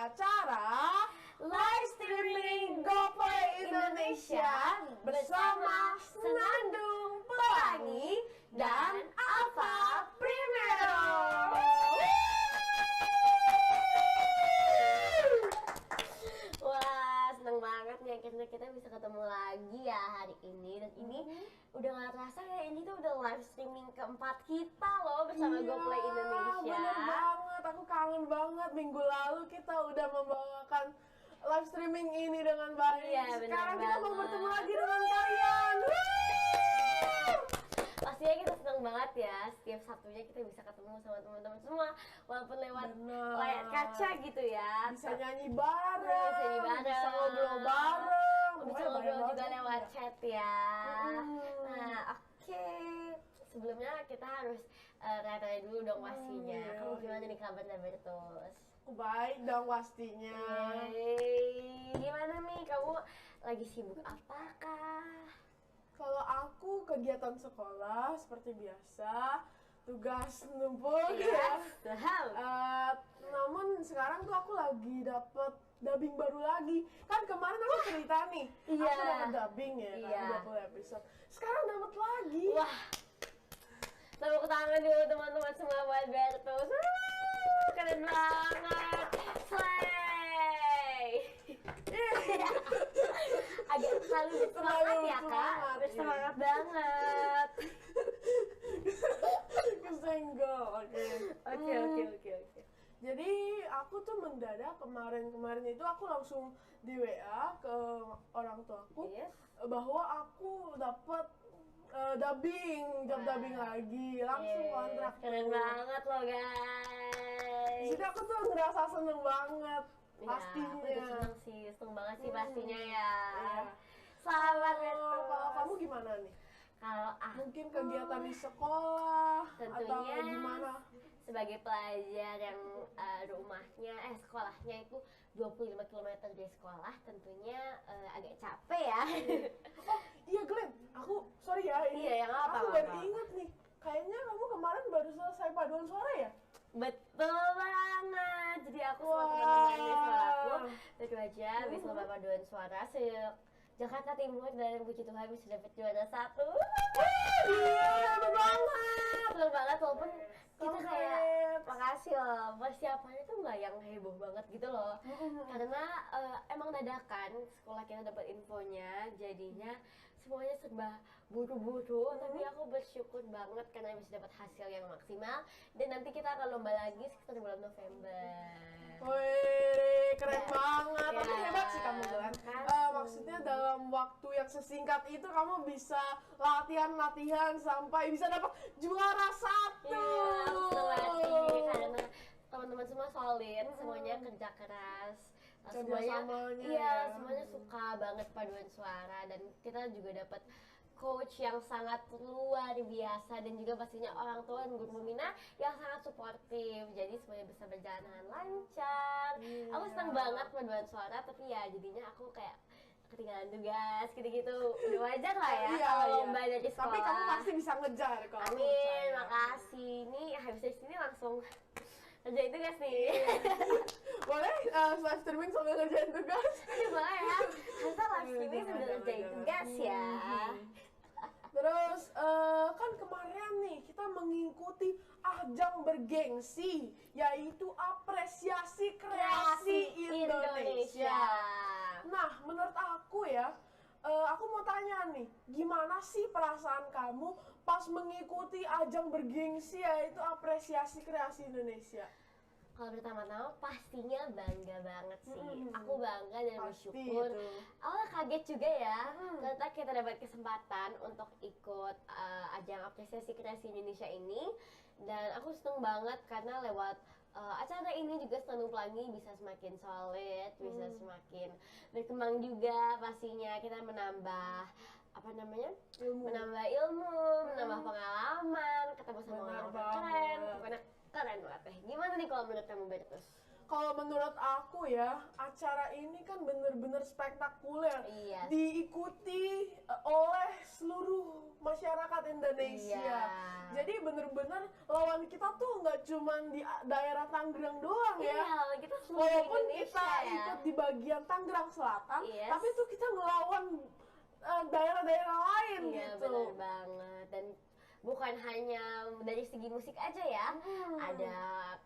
acara live streaming GoPlay Indonesia bersama Senandung Pelangi dan Alfa Primero. Wah, seneng banget nih akhirnya kita bisa ketemu lagi ya hari ini. Dan ini udah gak terasa ya, ini tuh udah live streaming keempat kita loh bersama GoPlay Indonesia. Bener banget, aku kangen banget. Minggu lalu kita udah membawakan live streaming ini dengan baik. Iya, Sekarang bener kita mau banget. bertemu lagi dengan kalian. Pastinya kita seneng banget ya, setiap Sabtunya kita bisa ketemu sama teman-teman semua, walaupun lewat Bener. layar kaca gitu ya. Bisa nyanyi bareng, Bisa nyanyi bareng, bisa ngobrol bareng, bisa pokoknya ngobrol banyak juga banget. lewat chat ya. Mm. Nah, oke. Sebelumnya kita harus tanya-tanya dulu dong pastinya. iya. Kamu gimana nih kabarnya Bertus? Aku baik dong pastinya. Yeay. Gimana nih, kamu lagi sibuk apakah? Kalau aku kegiatan sekolah seperti biasa, tugas numpuk ya. Tuhan. Namun sekarang tuh aku lagi dapet dubbing baru lagi. Kan kemarin aku cerita nih, Iya. aku dapet dubbing ya Iya. kan 20 episode. Sekarang dapet lagi. Wah, tepuk tangan dulu teman-teman semua buat Bertus. Keren banget, slay. Agak terlalu bersemangat ya kak, bersemangat, bersemangat banget. Kesenggol, oke. Oke. Jadi aku tuh mendadak kemarin itu aku langsung di WA ke orang tuaku Yes. bahwa aku dapet dubbing, job Wah. dubbing lagi, langsung Yeay, kontrak. keren tuh. banget loh Di guys. situ aku tuh ngerasa seneng banget, pastinya. Ya, aku juga seneng sih, seneng banget sih pastinya ya. Iya. Selamat Oh, Bertus. kalau kamu gimana nih? Kalau aku Mungkin kegiatan di sekolah atau tentunya gimana? sebagai pelajar yang sekolahnya itu 25 km dari sekolah, tentunya agak capek ya. Oh iya Glenn, aku sorry ya ini. Iya, yang apa, Aku apa? baru inget nih, kayaknya kamu kemarin baru selesai paduan suara ya? Betul banget. Jadi aku sama Wah. teman-teman di sekolahku baru aja habis lomba paduan suara Jakarta Timur, dan puji Tuhan bisa dapat juara 1. Iya, hebat banget. Seneng banget, walaupun kita kayak Congrats. makasih loh, persiapannya tuh nggak yang heboh banget gitu loh. Karena emang dadakan sekolah kita dapat infonya, jadinya semuanya serba buru-buru. Tapi aku bersyukur banget karena bisa dapat hasil yang maksimal. Dan nanti kita akan lomba lagi sekitar bulan November. Wih, keren Ya. banget. Tapi Ya. hebat sih kamu Glenn. Makasih. Maksudnya dalam waktu yang sesingkat itu kamu bisa latihan sampai bisa dapat juara 1. Iya, aku seneng banget sih karena teman-teman semua solid, semuanya kerja keras, Kerjasamanya iya, ya. semuanya suka banget paduan suara, dan kita juga dapat coach yang sangat luar biasa, dan juga pastinya orang tua dan guru pembina yang sangat suportif, jadi semuanya bisa berjalan dengan lancar. Iya. Aku senang banget paduan suara, tapi ya jadinya aku kayak ketinggalan tugas gitu-gitu, udah wajar lah ya Iya, kalau iya. lomba dari sekolah. Tapi kamu pasti bisa ngejar kalau aku Amin, percaya. makasih. Ini habis dari sini langsung kerjain tugas nih. Boleh live streaming sambil ngerjain tugas? Boleh ya, kita live streaming sambil kerjain tugas ya. Terus kan kemarin nih kita mengikuti ajang bergengsi yaitu apresiasi kreasi Indonesia. Nah, menurut aku ya, aku mau tanya nih, gimana sih perasaan kamu pas mengikuti ajang bergengsi yaitu apresiasi kreasi Indonesia? Kalau pertama-tama pastinya bangga banget sih. Aku bangga dan Pasti bersyukur. itu. Awalnya kaget juga ya, ternyata kita dapat kesempatan untuk ikut ajang apresiasi kreasi Indonesia ini. Dan aku seneng banget karena lewat acara ini juga Senandung Pelangi bisa semakin solid, bisa semakin berkembang juga pastinya. Kita menambah menambah ilmu, menambah pengalaman, ketemu sama Benar orang keren, banget. pokoknya keren banget deh. Gimana nih kalau menurut kamu Bertus? kalau menurut aku ya, acara ini kan bener-bener spektakuler. Iya. Diikuti oleh seluruh masyarakat Indonesia. Iya. Jadi bener-bener lawan kita tuh nggak cuman di daerah Tangerang doang ya. Iya, kita seluruh Walaupun Indonesia kita ya. ikut di bagian Tangerang Selatan, Yes. tapi tuh kita ngelawan daerah-daerah lain Iya, gitu. benar banget. Dan bukan hanya dari segi musik aja ya, ada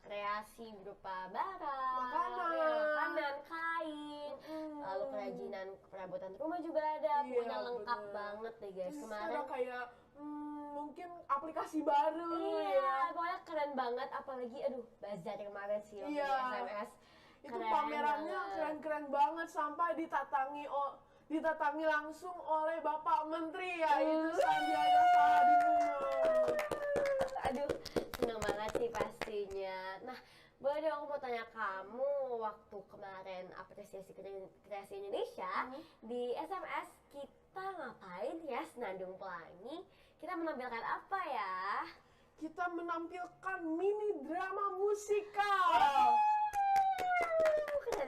kreasi berupa barang, makanan, kain, lalu kerajinan perabotan rumah juga ada, Iya, pokoknya lengkap bener. banget deh guys. Terus Kemarin ada kayak mungkin aplikasi baru iya, ya. pokoknya keren banget, apalagi aduh bazar kemarin sih waktu Iya. di SMS. Itu Keren pamerannya banget. keren-keren banget sampai didatangi langsung oleh Bapak Menteri yaitu Sandiaga Salahuddin Uno. Aduh, seneng banget sih pastinya. Nah, boleh dong aku mau tanya kamu, waktu kemarin apresiasi kreasi Indonesia di SMS kita ngapain ya, Senandung Pelangi? Kita menampilkan apa ya? Kita menampilkan mini drama musikal.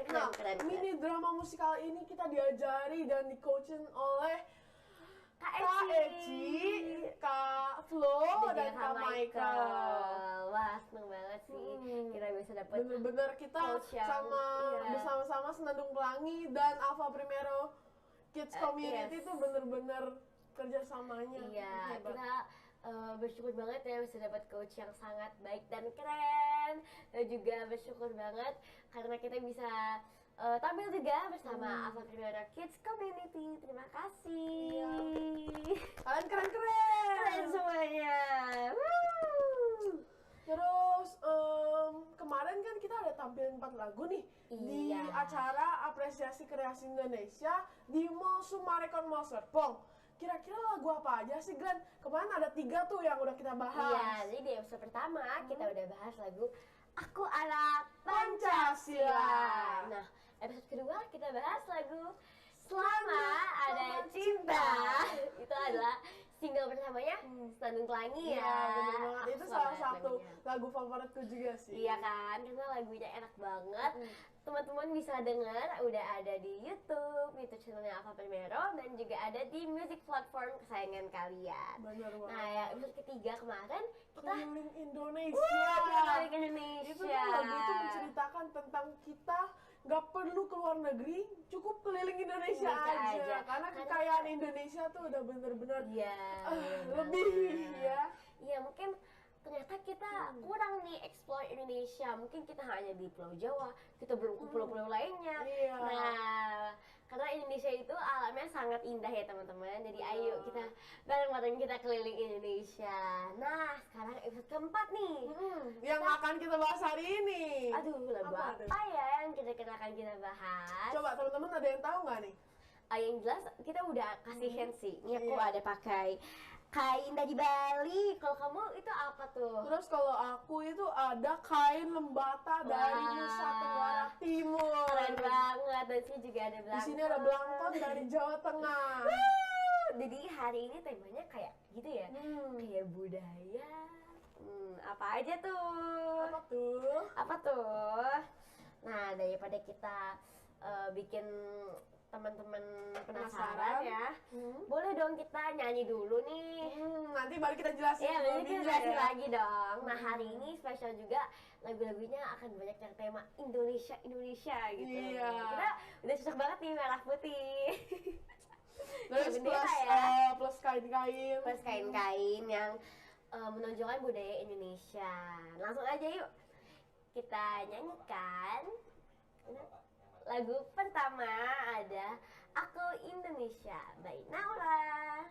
Keren. Mini drama musikal ini kita diajari dan di-coaching oleh Kak Kak Eci, Eci, Kak Flo, dan Kak Michael. Wah, seneng banget sih kita bisa dapet Bener-bener kita coach yang- iya. bersama-sama Senandung Pelangi dan Alpha Primero Kids Community yes. itu bener-bener kerjasamanya. Iya, hebat. kita bersyukur banget ya bisa dapat coach yang sangat baik dan keren. Dan juga bersyukur banget karena kita bisa tampil juga bersama Alpha Primero Kids Community. Terima kasih. Iya. Kalian keren-keren. Keren semuanya. Woo. Terus kemarin kan kita ada tampilin 4 lagu nih di Iya. acara apresiasi kreasi Indonesia di Mall Sumarekon Mall Serpong. Kira-kira lagu apa aja sih Glenn? Kemarin ada 3 tuh yang udah kita bahas. Iya, jadi di episode pertama kita udah bahas lagu Aku Anak Pancasila. Pancasila. Nah, episode kedua kita bahas lagu Selama Ada Cinta. Itu adalah single pertamanya Senandung Pelangi ya. Iya, bener banget. Aku Itu suka salah banget satu lagunya. lagu favoritku juga sih. Iya kan, karena lagunya enak banget. Teman-teman bisa denger, udah ada di YouTube channelnya Alpha Primero, dan juga ada di music platform kesayangan kalian. Bener banget. Nah, ya episode ketiga kemarin kita Keliling Indonesia. balik ke Indonesia. Itu kan lagu itu menceritakan tentang kita nggak perlu keluar negeri, cukup keliling Indonesia Indonesia aja. aja. Karena kekayaan Indonesia tuh udah bener-bener Iya, lebih ya. Iya, mungkin ternyata kita kurang nih explore Indonesia. Mungkin kita hanya di Pulau Jawa, kita belum ke pulau-pulau lainnya. Iya. Nah, karena Indonesia itu alamnya sangat indah ya teman-teman. Jadi ayo kita bareng-bareng kita keliling Indonesia. Nah, sekarang episode keempat nih. Yang akan kita bahas hari ini. Aduh, lagu Apa tuh? apa ya yang kita akan kita bahas? Coba teman-teman ada yang tahu nggak nih? Yang jelas kita udah kasih hint sih. Ini aku Iya. ada pakai kain dari Bali. Kalau kamu itu apa tuh? Terus kalau aku itu ada kain lembata dari Wah. Nusa Tenggara Timur. Keren banget. Dan sini juga ada Di belangkon. sini ada belangkon dari Jawa Tengah. Jadi hari ini temanya kayak gitu ya. Kayak budaya. Apa aja tuh? Apa tuh? Apa tuh? Nah, daripada kita bikin teman-teman penasaran ya, boleh dong kita nyanyi dulu nih. Nanti baru kita jelasin. Iya, nanti kita lebihnya jelasin ya. lagi dong. Nah, hari ini spesial juga, lagu-lagunya akan banyak yang tema Indonesia gitu. Iya. Kita udah cocok banget nih merah putih. Terus Bendera plus, ya. plus kain-kain. Plus kain-kain yang menonjolkan budaya Indonesia. Langsung aja yuk kita nyanyikan. Lagu pertama ada Aku Indonesia by Naura.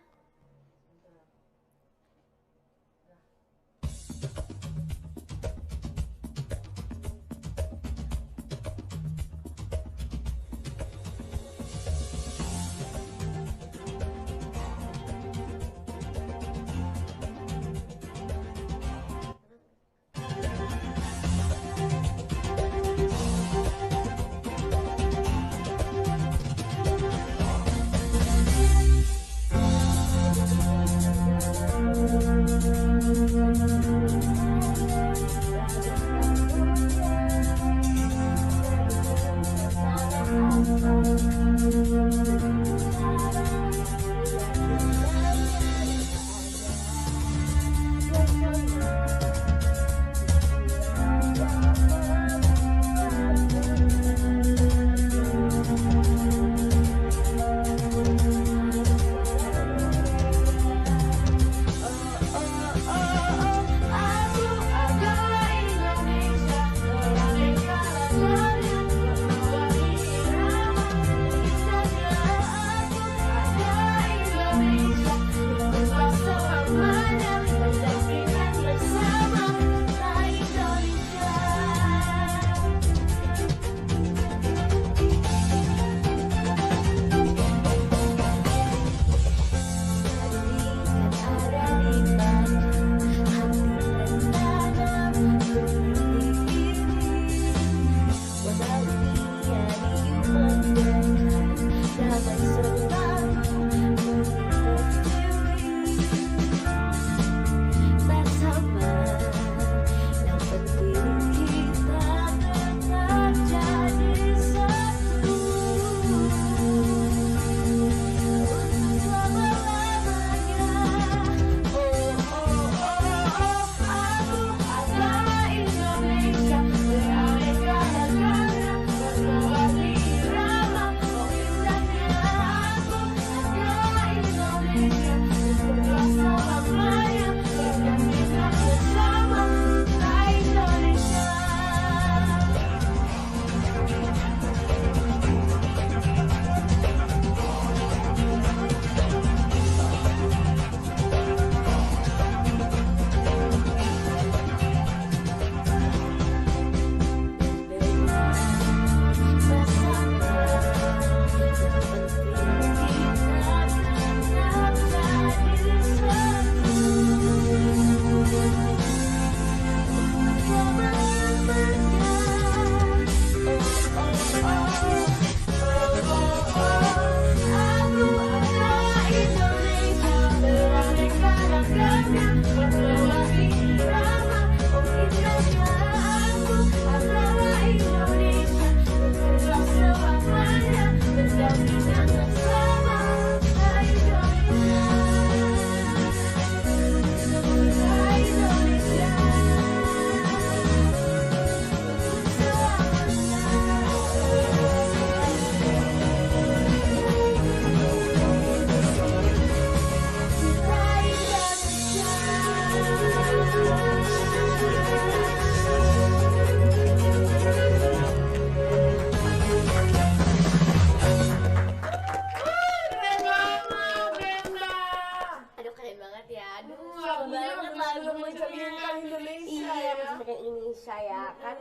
Indonesia ya kan.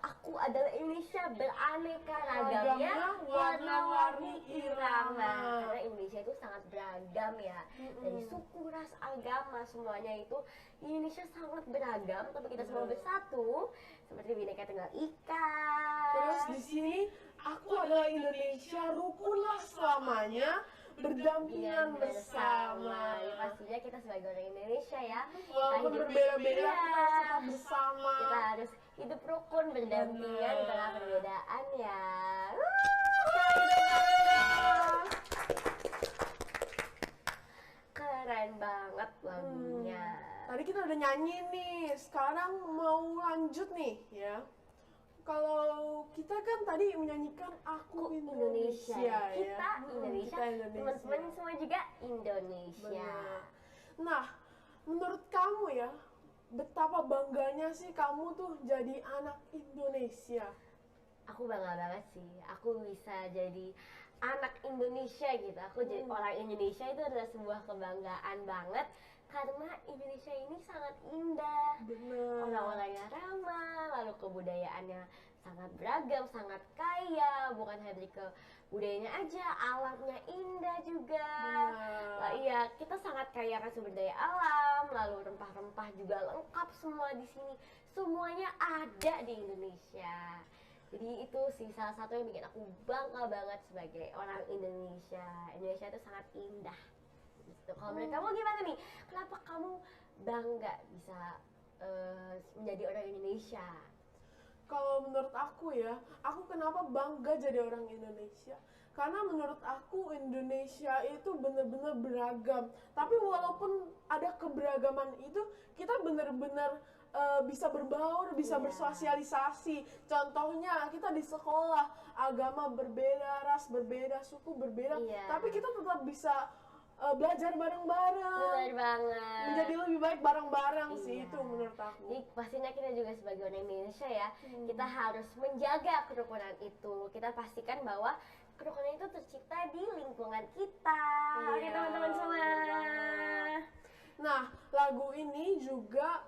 Aku adalah Indonesia beraneka ragamnya, warna-warni irama. Karena Indonesia itu sangat beragam ya, dari suku, ras, agama, semuanya itu Indonesia sangat beragam, tapi kita semua bersatu seperti Bhinneka Tunggal Ika. Terus di sini aku adalah Indonesia, rukunlah selamanya, berdampingan bersama. Ya, pastinya kita sebagai orang Indonesia ya, Walaupun hidup- berbeda-beda, iya, kita harus tetap bersama. kita harus hidup rukun berdampingan di tengah perbedaan ya. Keren banget lagunya. Tadi kita udah nyanyi nih, sekarang mau lanjut nih ya. Kalau kita kan tadi menyanyikan Aku Indonesia, ya. Kita Indonesia, Kita Indonesia. teman-teman semua juga Indonesia. Benar. Nah, menurut kamu ya, betapa bangganya sih kamu tuh jadi anak Indonesia? Aku bangga banget sih, aku bisa jadi anak Indonesia gitu. Aku jadi orang Indonesia itu adalah sebuah kebanggaan banget karena Indonesia ini sangat indah. Benar. Orang-orangnya ramah, lalu kebudayaannya sangat beragam, sangat kaya. Bukan hanya dari kebudayanya aja, alamnya indah juga. Lah, iya, kita sangat kaya kan sumber daya alam, lalu rempah-rempah juga lengkap semua di sini. Semuanya ada di Indonesia. Jadi itu sih salah satu yang bikin aku bangga banget sebagai orang Indonesia. Indonesia itu sangat indah. Gitu. Kalau menurut kamu gimana nih? Kenapa kamu bangga bisa menjadi orang Indonesia? Kalau menurut aku ya, aku kenapa bangga jadi orang Indonesia? Karena menurut aku Indonesia itu benar-benar beragam. Tapi walaupun ada keberagaman itu, kita benar-benar bisa berbaur, bisa bersosialisasi. Contohnya kita di sekolah, agama berbeda, ras berbeda, suku berbeda, tapi kita tetap bisa belajar bareng-bareng. Benar banget. Menjadi lebih baik bareng-bareng sih, itu menurut aku. Jadi pastinya kita juga sebagai orang Indonesia ya, kita harus menjaga kerukunan itu. Kita pastikan bahwa kerukunan itu tercipta di lingkungan kita. Oke teman-teman semua. Nah, lagu ini juga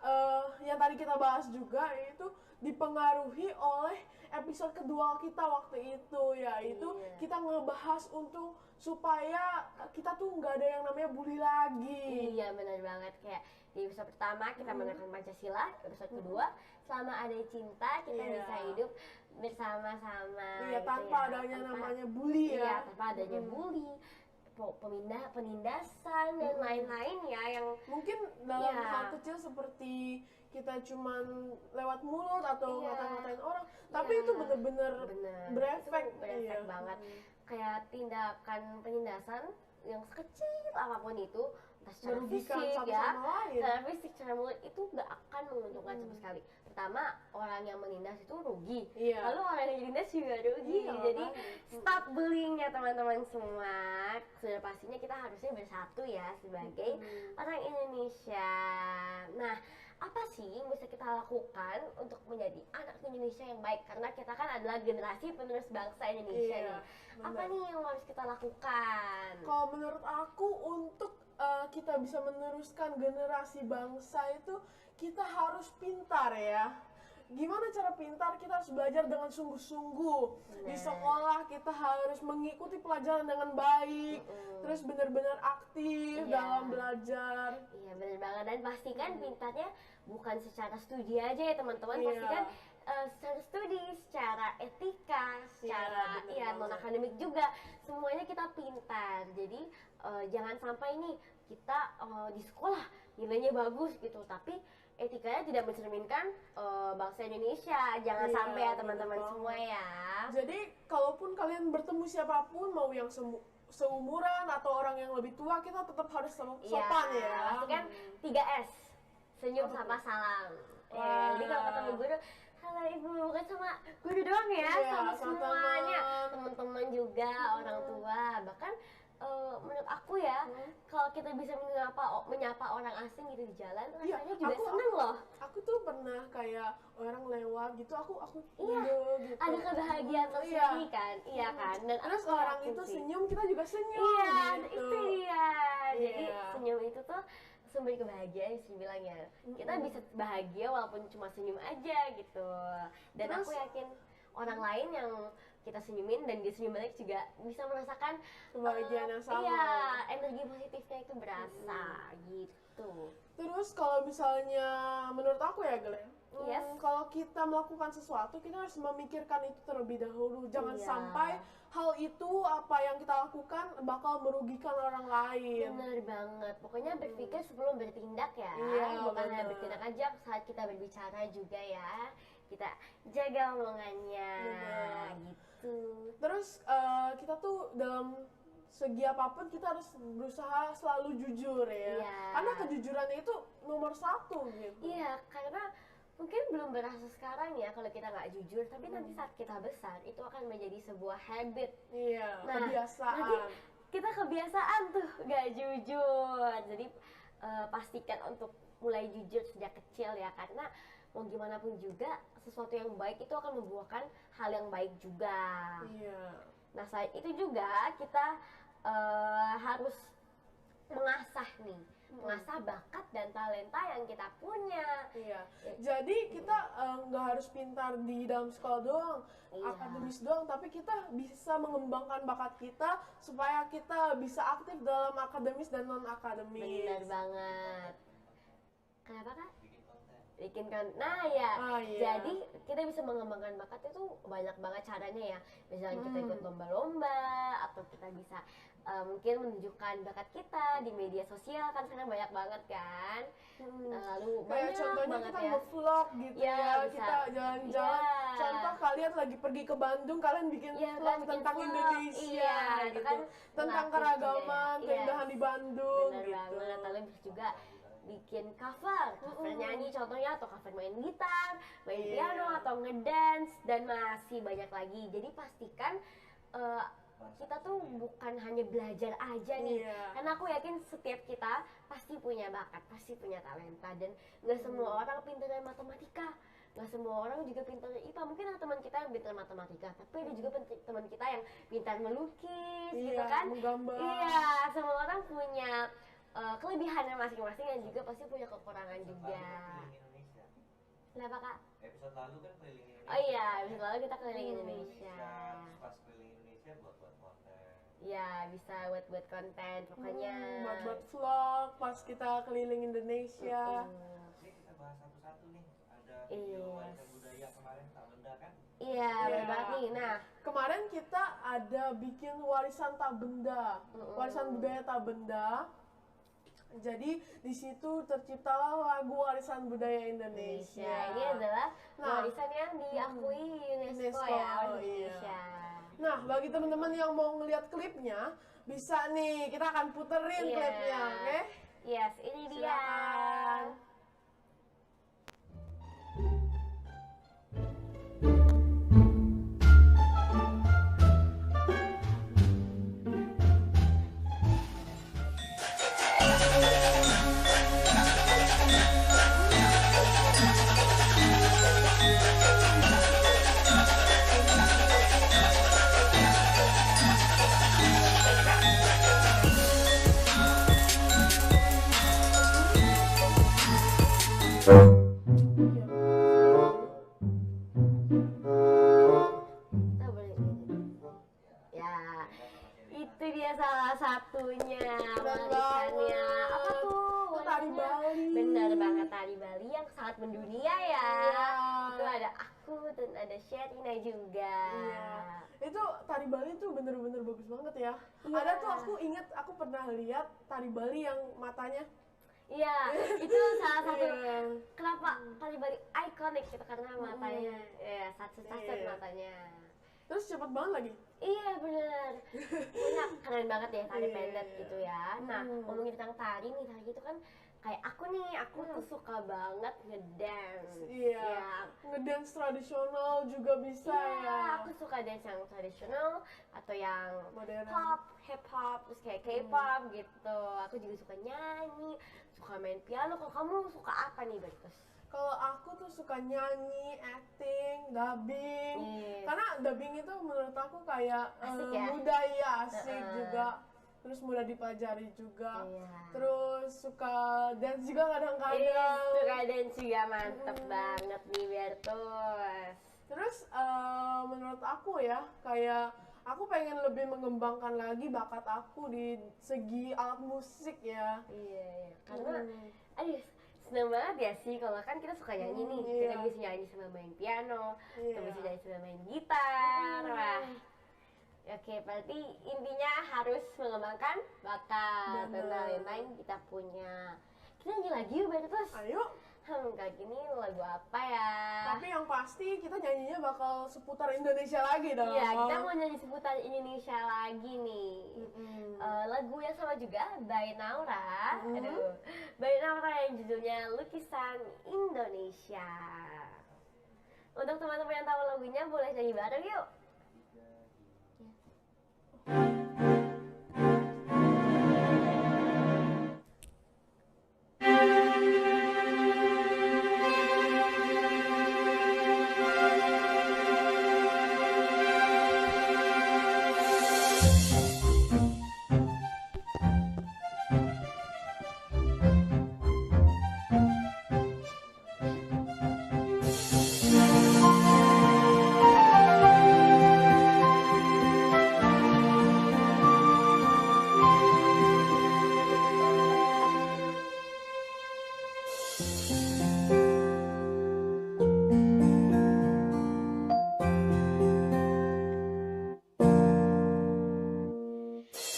yang tadi kita bahas juga yaitu dipengaruhi oleh episode kedua kita waktu itu, yaitu kita ngebahas untuk supaya kita tuh nggak ada yang namanya bully lagi. Iya benar banget, kayak di episode pertama kita menekan Pancasila, episode kedua selama ada cinta kita bisa hidup bersama-sama. Iya, gitu tanpa ya. adanya namanya bully ya. Iya, tanpa adanya bully, penindasan dan lain-lain ya yang Mungkin dalam hal kecil seperti kita cuman lewat mulut atau ngata-ngatain orang, tapi itu bener-bener berefek. Itu berefek banget. Kayak tindakan penindasan yang sekecil apapun itu, entah secara Merugikan fisik satu ya, sama lain. secara fisik, secara mulut itu gak akan menguntungkan sama sekali. Pertama, orang yang menindas itu rugi, lalu orang yang ditindas juga rugi. Jadi stop bullying ya teman-teman semua. Sudah pastinya kita harusnya bersatu ya sebagai orang Indonesia. Nah, apa sih yang bisa kita lakukan untuk menjadi anak Indonesia yang baik? Karena kita kan adalah generasi penerus bangsa Indonesia nih. Apa nih yang harus kita lakukan? Kalau menurut aku untuk kita bisa meneruskan generasi bangsa itu kita harus pintar ya. Gimana cara pintar? Kita harus belajar dengan sungguh-sungguh. Di sekolah kita harus mengikuti pelajaran dengan baik, terus benar-benar aktif dalam belajar. Iya benar banget, dan pastikan pintarnya bukan secara studi aja ya teman-teman. Pastikan secara studi, secara etika, secara non akademik juga, semuanya kita pintar. Jadi jangan sampai nih kita di sekolah nilainya bagus gitu, tapi etikanya tidak mencerminkan bangsa Indonesia. Jangan sampai ya teman-teman semua ya. Jadi kalaupun kalian bertemu siapapun, mau yang seumuran atau orang yang lebih tua, kita tetap harus sopan ya. Pastikan 3S, senyum sama salam. Jadi kalau ketemu guru, halo ibu, bukan sama guru doang ya, sama semuanya, teman-teman juga, orang tua. Bahkan menurut aku ya, kalau kita bisa menyapa orang asing gitu di jalan, rasanya juga seneng loh. Aku tuh pernah kayak orang lewat gitu, aku gitu. Ada kebahagiaan tersendiri kan, kan. Dan terus orang itu senyum, kita juga senyum. Iya, gitu. itu dia. Jadi senyum itu tuh sumber kebahagiaan bisa dibilang ya. Kita bisa bahagia walaupun cuma senyum aja gitu. Dan Terus, aku yakin orang lain yang kita senyumin dan dia senyum balik juga bisa merasakan kebahagiaan yang sama. Iya, energi positifnya itu berasa gitu. Terus kalau misalnya menurut aku ya Glenn, Yes. kalau kita melakukan sesuatu kita harus memikirkan itu terlebih dahulu. Jangan Iya. sampai hal itu apa yang kita lakukan bakal merugikan orang lain. Bener banget, pokoknya berpikir sebelum bertindak ya. Iya, Bukan hanya bener. bertindak aja, saat kita berbicara juga ya. Kita jaga omongannya Bener. gitu. Terus kita tuh dalam segi apapun kita harus berusaha selalu jujur ya. Iya. Karena kejujuran itu nomor 1 gitu. Iya, karena mungkin belum berasa sekarang ya kalau kita nggak jujur, tapi nanti saat kita besar itu akan menjadi sebuah habit. Iya, Nah, kebiasaan. nanti kita kebiasaan tuh nggak jujur. Jadi pastikan untuk mulai jujur sejak kecil ya, karena mau gimana pun juga sesuatu yang baik itu akan membuahkan hal yang baik juga. Iya. Nah, selain itu juga kita harus mengasah nih, mengasah bakat dan talenta yang kita punya. Iya. Jadi kita nggak harus pintar di dalam sekolah doang, Iya. akademis doang, tapi kita bisa mengembangkan bakat kita supaya kita bisa aktif dalam akademis dan non akademis. Benar banget. Kenapa Kak? Bikin konten. Bikin kan, nah ya, Iya. jadi kita bisa mengembangkan bakat itu banyak banget caranya ya. Misalnya kita ikut lomba-lomba, atau kita bisa mungkin menunjukkan bakat kita di media sosial, kan sekarang banyak banget kan. Lalu Kayak banyak contohnya banget kita ya. nge-vlog gitu Iya, ya, bisa. kita jalan-jalan. Iya. Contoh kalian lagi pergi ke Bandung, kalian bikin Iya, vlog kan, bikin tentang vlog. Indonesia Iya, itu gitu. kan Tentang melatih keragaman, juga ya. keindahan Yes. di Bandung Benar gitu. banget, lalu bisa juga bikin cover nyanyi contohnya, atau cover main gitar, main Iya. piano, atau ngedance, dan masih banyak lagi. Jadi pastikan kita tuh bukan hanya belajar aja nih, Iya. karena aku yakin setiap kita pasti punya bakat, pasti punya talenta, dan nggak semua orang pintar matematika, nggak semua orang juga pintar IPA. Mungkin ada teman kita yang pintar matematika, tapi ada juga teman kita yang pintar melukis gitu Iya, kan. menggambar. Iya, semua orang punya kelebihannya masing-masing, dan juga pasti punya kekurangan juga. Keliling Indonesia. Kenapa Kak? Episode lalu kan keliling Indonesia. Oh iya, episode lalu kita keliling Indonesia. Pas keliling Indonesia buat konten. Iya, bisa buat konten pokoknya. Buat vlog pas kita keliling Indonesia. Ini kita bahas satu-satu nih. Ada Iya. video warisan budaya kemarin tak benda kan? Iya, benar Iya. banget nih. Nah, Kemarin kita ada bikin warisan tak benda, warisan budaya tak benda. Jadi di situ terciptalah lagu warisan budaya Indonesia. Ini adalah Nah, warisan yang diakui UNESCO, UNESCO, ya di iya. Indonesia. Nah, bagi teman-teman yang mau ngeliat klipnya, bisa nih kita akan puterin Iya. klipnya, oke? Yes, ini dia. Silakan. Kita boleh ya, itu dia salah satunya warisannya. Apa tuh? Itu tari warisannya? Bali. Benar banget, tari Bali yang sangat mendunia ya. Iya. Itu ada aku dan ada Sherina juga. Iya. Itu tari Bali tuh bener-bener bagus banget ya. Iya. Ada tuh aku inget, aku pernah lihat tari Bali yang matanya. Iya, itu salah satu. Iya. Kenapa tari Bali ikonik gitu, karena matanya, ya satu-satu Iya. matanya. Terus cepet banget lagi. Iya bener, punya keren banget ya tari Iya. pendek gitu ya. Nah, ngomongin tentang tari nih, tari itu kan kayak aku nih, aku tuh suka banget ngedance. Iya. Ya, Ngedance tradisional juga bisa iya, ya. aku suka dance yang tradisional atau yang Modern. pop, hip hop, terus kayak K-pop gitu. Aku juga suka nyanyi, suka main piano. Kalau kamu suka apa nih, Bertus? Kalau aku tuh suka nyanyi, acting, dubbing. Iya. Karena dubbing itu menurut aku kayak Asik ya? budaya asik juga. terus mudah dipelajari juga. Iya. Terus suka dance juga Ih, kadang-kadang. suka dance juga mantep banget nih Bertus. Terus menurut aku ya, kayak aku pengen lebih mengembangkan lagi bakat aku di segi alat musik ya. Iya, karena aduh seneng banget ya sih kalau kan kita suka nyanyi nih, kita Iya. bisa nyanyi sambil main piano, kita Iya. bisa nyanyi sambil main gitar, wah. Oke, berarti intinya harus mengembangkan bakat dan Bener. lain-lain kita punya. Kita nyanyi lagi yuk Bertus. Ayo, Kali ini lagu apa ya? tapi yang pasti kita nyanyinya bakal seputar Indonesia lagi dong. Iya, kita mau nyanyi seputar Indonesia lagi nih. Lagu yang sama juga by Naura. Aduh, by Naura yang judulnya Lukisan Indonesia. Untuk teman-teman yang tahu lagunya boleh nyanyi bareng yuk.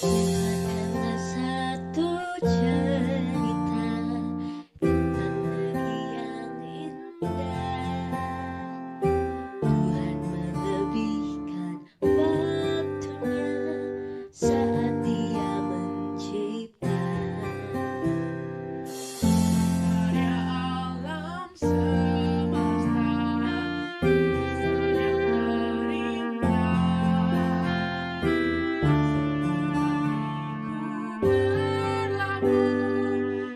Dengarkanlah satu cerita tentang negeri yang indah. Tuhan melebihkan waktunya saat Dia mencipta. Karya alam semesta yang terindah.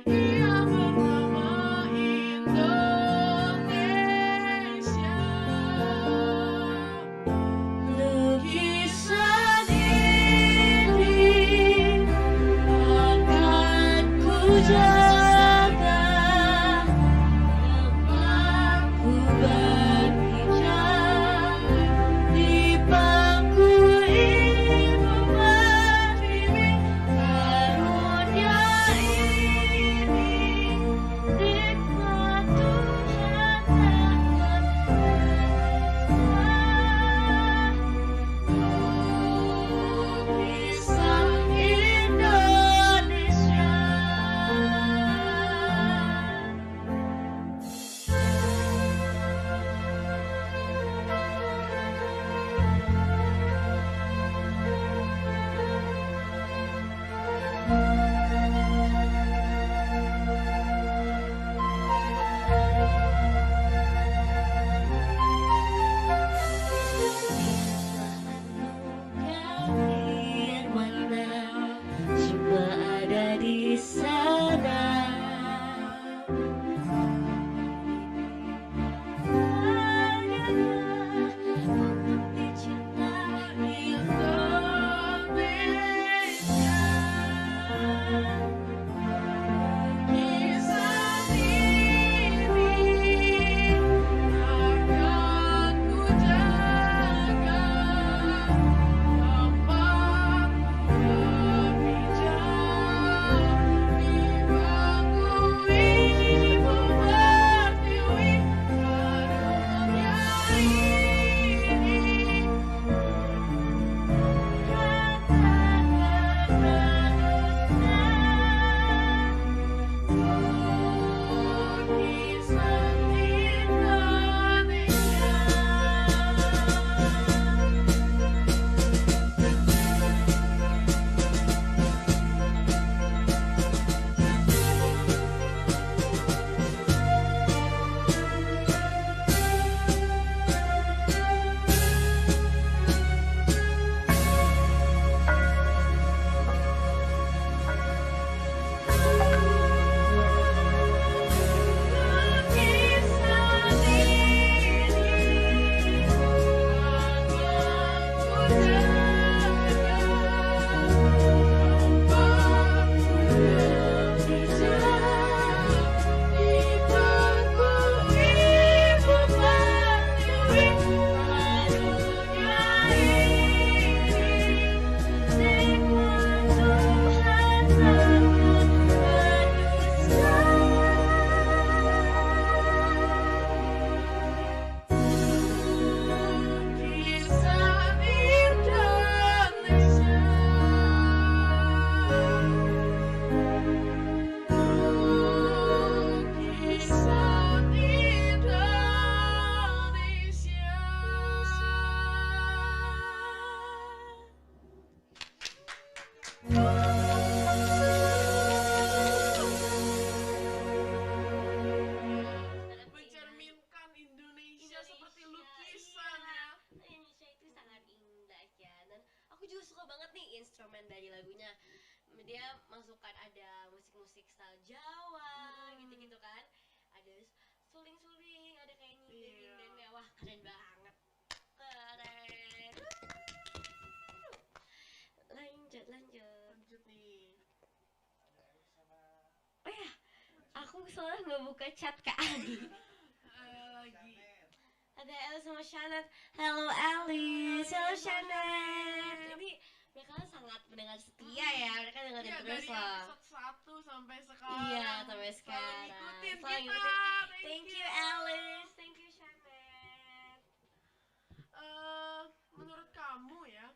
Ia bernama Indonesia. Lukisan ini akan ku jaga lama ku berpijak di bangku ibu pertiwi. Karunia ini nikmat Tuhan takkan Lukisan Indonesia. Mencerminkan Indonesia seperti lukisan ya. Indonesia itu sangat indah ya, dan aku juga suka banget nih instrumen dari lagunya. Dia masukkan ada musik-musik style Jawa gitu-gitu kan, ada suling-suling, ada kayak nyindir dan wah keren banget, keren. Lanjut Lanjut nih. oh ya, aku soalnya nggak buka chat Kak Ali. Lagi. Ada Alice sama Shanat. Hello Alice, hello Shanat. Ini mereka kan sangat pendengar setia ya, mereka dengerin Iya, terus dari loh. episode 1 sampai sekarang. Iya, sampai Selalu sekarang. ngikutin Selalu kita. ngikutin. Thank you Alice, thank you Shanat. Menurut kamu ya,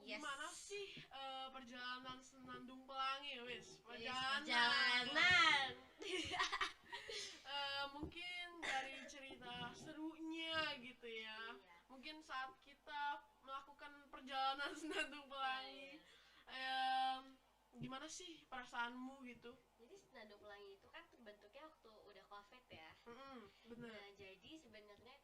Yes. gimana sih perjalanan Senandung Pelangi, wis? Perjalanan. Mungkin dari cerita serunya gitu ya. Mungkin saat kita melakukan perjalanan Senandung Pelangi, gimana sih perasaanmu gitu? Jadi Senandung Pelangi itu kan terbentuknya waktu udah COVID ya. Bener. Nah, jadi sebenarnya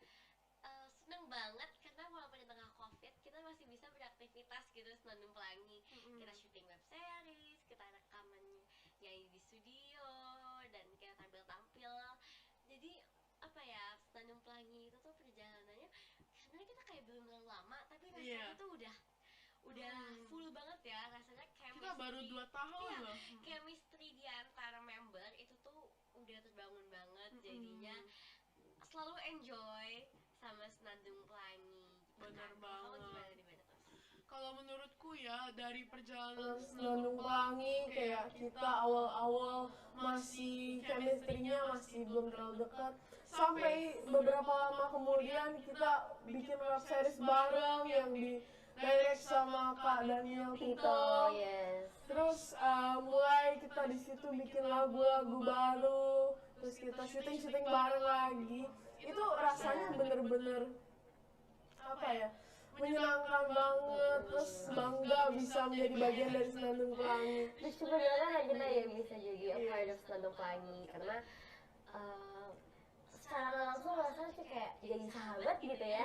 seneng banget karena walaupun di tengah COVID kita masih bisa beraktivitas gitu Senandung Pelangi. Kita syuting web series, kita rekaman nyanyi di studio, dan kita tampil-tampil. Jadi apa ya, Senandung Pelangi itu tuh perjalanannya karena kita kayak belum terlalu lama tapi rasanya tuh udah full banget ya, rasanya chemistry. Kita baru 2 tahun Iya, loh. chemistry di antara member itu tuh udah terbangun banget, jadinya selalu enjoy sama Senandung Pelangi. Bener Kamu banget. gimana nih, Beda? Kalau menurutku ya, dari perjalanan Senandung Pelangi kayak kita awal-awal masih chemistry-nya masih belum terlalu dekat, sampai beberapa lama kemudian kita bikin web series bareng yang di direct sama Kak Daniel Tito. Yes. Terus mulai kita di situ bikin lagu-lagu baru, terus kita syuting bareng lagi. Itu rasanya bener-bener apa ya, menyenangkan banget, terus bangga bisa menjadi bagian dari Senandung Pelangi. Terus juga banget lah kita ya bisa jadi a part of Senandung Pelangi, karena secara nggak langsung rasanya sih kayak jadi sahabat gitu ya.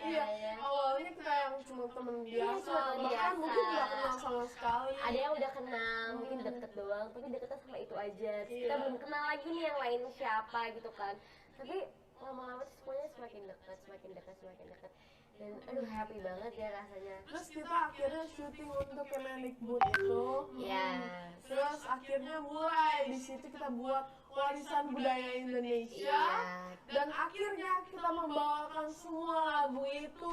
Iya, awalnya kita yang cuma temen biasa, temen bahkan biasa. mungkin nggak kenal sama sekali. Ada yang udah kenal, mungkin deket doang, tapi deketnya sama itu aja. Terus kita belum kenal lagi nih yang lain siapa gitu kan. Tapi lama-lama tuh semuanya semakin dekat. Dan aduh happy banget ya rasanya. Terus kita akhirnya syuting untuk Kemendikbud itu. Yes. Terus akhirnya mulai di situ kita buat warisan budaya Indonesia. Dan akhirnya kita membawakan semua lagu itu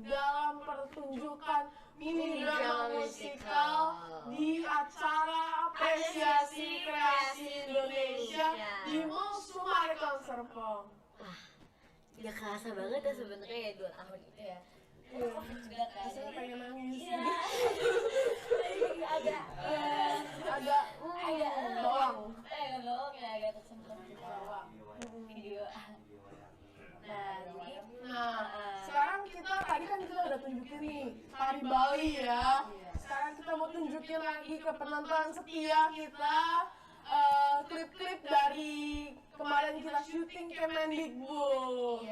dalam pertunjukan mini drama musikal di acara apresiasi kreasi Indonesia di Mall Sumar Concert Hall. Gak kerasa banget ya sebenarnya ya 2 tahun itu ya. Iya. Juga kan. Saya pengen nangis. agak Doang. bohong ya, agak tersentuh juga video. Nah, sekarang kita tadi kan kita udah tunjukin nih tari Bali ya. Sekarang kita mau tunjukin lagi ke penonton setia kita klip-klip dari kemarin kita syuting Kemendikbud.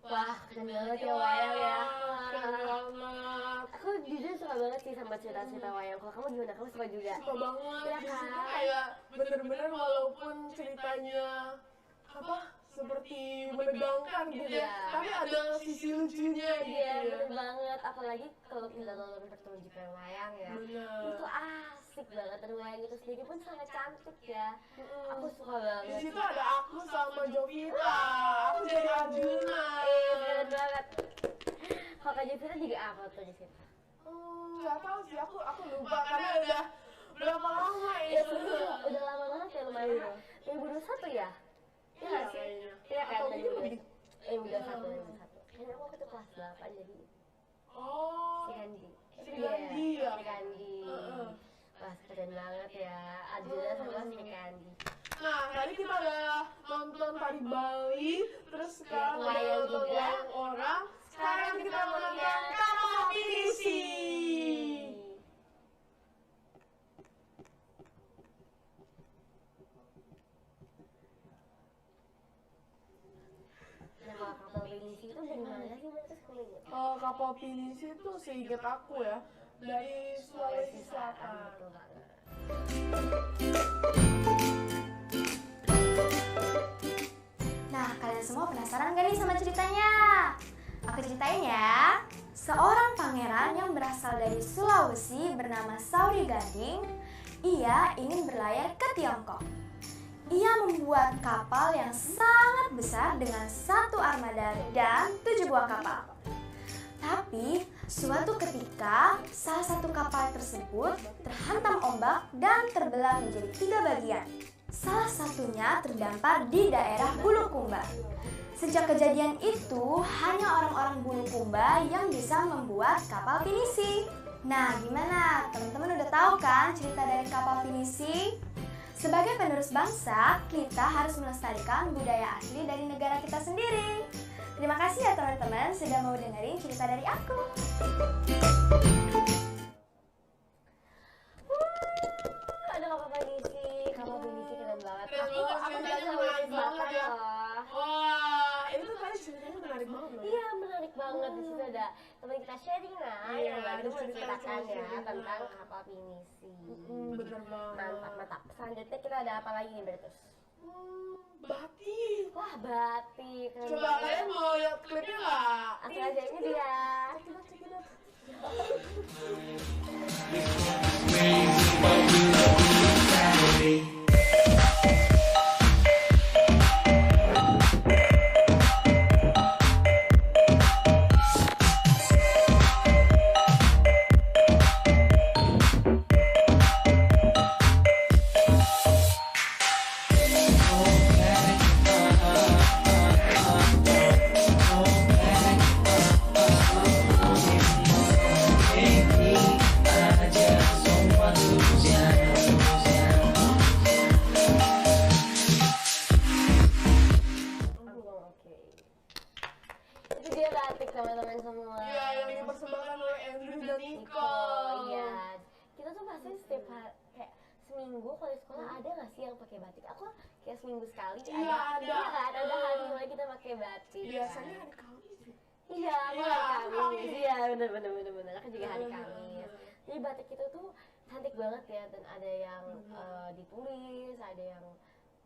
Wah, keren banget ya wayang ya. Keren banget. Aku jujur suka banget sih sama cerita-cerita wayang. Kalau kamu gimana? Kamu suka juga? Suka banget. Iya Di situ kan? kayak bener-bener walaupun ceritanya apa seperti menegangkan gitu ya, tapi ada sisi lucunya gitu Iya, ya. bener banget. Apalagi kalau kita nonton pertunjukan wayang ya. Bener. Itu asik banget. Dan wayang itu sendiri pun sangat cantik ya. Aku suka Di banget. situ ada aku sama Jovita. Aku jadi Arjuna. Iya, keren banget. Kalau Kak Jovita juga apa tuh di situ? Nggak tahu sih, aku lupa karena udah berapa lama Ya itu. sebenarnya udah lama banget ya lumayan. balapan jadi Oh, Srikandi. Srikandi ya? Srikandi. Heeh. Wah, keren banget ya. Arjuna sama Srikandi. Nah, tadi kita udah nonton tari Bali, terus sekarang udah wayang nonton juga. wayang orang. Sekarang kita mau nonton kapal pinisi. Nah, kalau kapal pinisi itu dari mana sih Mas sekolahnya? Kapal pinisi itu seingat aku ya, dari Sulawesi Selatan. Betul banget. Nah, kalian semua penasaran gak nih sama ceritanya? Aku ceritain ya. Seorang pangeran yang berasal dari Sulawesi bernama Sauri Gading, ia ingin berlayar ke Tiongkok. Ia membuat kapal yang sangat besar dengan 1 armada dan 7 buah kapal. Tapi, suatu ketika salah satu kapal tersebut terhantam ombak dan terbelah menjadi 3 bagian. Salah satunya terdampar di daerah Bulukumba. Sejak kejadian itu, hanya orang-orang Bulukumba yang bisa membuat kapal pinisi. Nah, gimana? Teman-teman udah tahu kan cerita dari kapal pinisi? Sebagai penerus bangsa, kita harus melestarikan budaya asli dari negara kita sendiri. Terima kasih ya teman-teman sudah mau dengerin cerita dari aku. Ada kapal pinisi keren banget. Keren Aku banget sih, belajar ini sama menarik Sulawesi banget ya. Selatan loh. Wah, ini tuh tadi ceritanya menarik banget loh. Iya, menarik banget. Di situ ada teman kita sharing Iya, yang baru diceritain menceritakan sama ya Sherina. tentang kapal pinisi. Bener banget. Mantap. Selanjutnya kita ada apa lagi nih, Bertus? Batik. Wah, batik. Keren Coba banget. kalian mau lihat klipnya nggak? Langsung aja, ini dia. Check it out. Oke. Itu dia batik teman-teman semua. Iya, yang dipersembahkan oleh Andrew dan Niko, Nicole. iya. Kita tuh pasti setiap hari, kayak seminggu kalau di sekolah ada nggak sih yang pakai batik? Aku kayak seminggu sekali Iya, ada. Iya kan, ada hari mulai kita pakai batik. Biasanya hari Kamis. Iya, aku Iya, hari Kamis. Kamis. Iya, bener. Aku juga hari Kamis. Jadi batik itu tuh cantik banget ya, dan ada yang ditulis, ada yang